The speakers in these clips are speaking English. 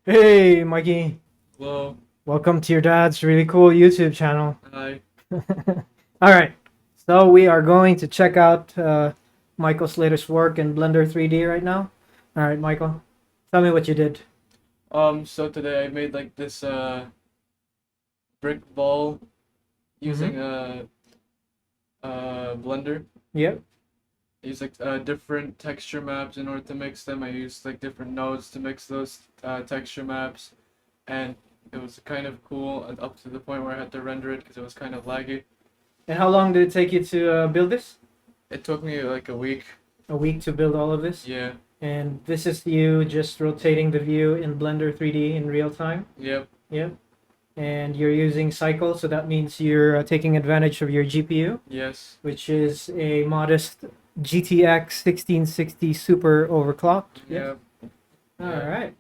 Hey, Mikey. Hello. Welcome to your dad's really cool YouTube channel. Hi. All right. So we are going to check out Michael's latest work in Blender 3D right now. All right, Michael. Tell me what you did. So today I made like this brick ball using Mm-hmm. Blender. Yep. I used like different texture maps in order to mix them. I used like different nodes to mix those texture maps, and it was kind of cool up to the point where I had to render it because it was kind of laggy. And how long did it take you to build this? It took me like a week. A week to build all of this? Yeah. And this is you just rotating the view in Blender 3D in real time? Yep. Yep. And you're using Cycle, so that means you're taking advantage of your GPU, Yes. which is a modest GTX 1660 super overclocked. Yes. Yep. All Yeah. right.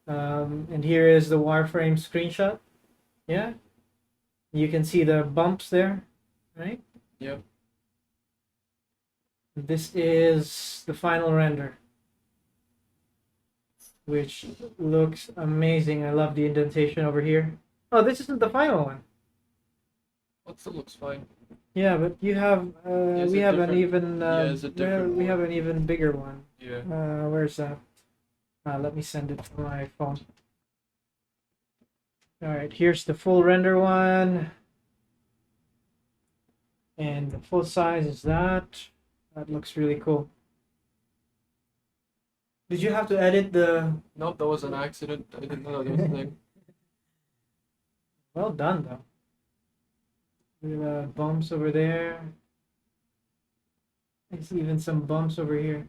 And here is the wireframe screenshot. Yeah. You can see the bumps there, right? Yep. This is the final render, which looks amazing. I love the indentation over here. Oh, this isn't the final one. Well, still looks fine. Yeah, but you have It's we a have an different. even Yeah, it's a different we have one. an even bigger one. Yeah. Where's that? Let me send it to my phone. All right, here's the full render one, and the full size is that. That looks really cool. Did you have to edit the? Nope, that was an accident. I didn't know that was a thing. Well done though. Look at the bumps over there. There's even some bumps over here.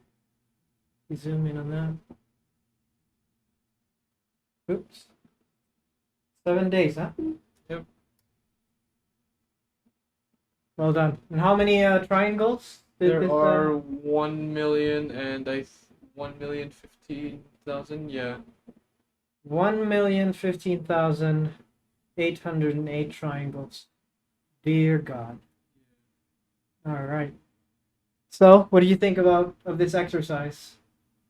You zoom in on that. Oops. 7 days, huh? Yep. Well done. And how many triangles did There this? are 1,000,000 and 1,015,000. Yeah. 1,015,808 triangles. Dear God. All right. So, what do you think about of this exercise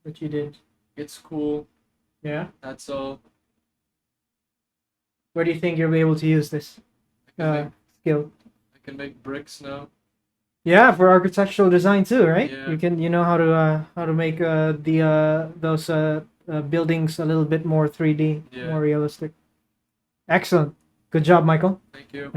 that you did? It's cool. Yeah. That's all. Where do you think you'll be able to use this I can make skill? I can make bricks now. Yeah, for architectural design too, right? Yeah. You know how to make the those buildings a little bit more 3D, Yeah. more realistic. Excellent. Good job, Michael. Thank you.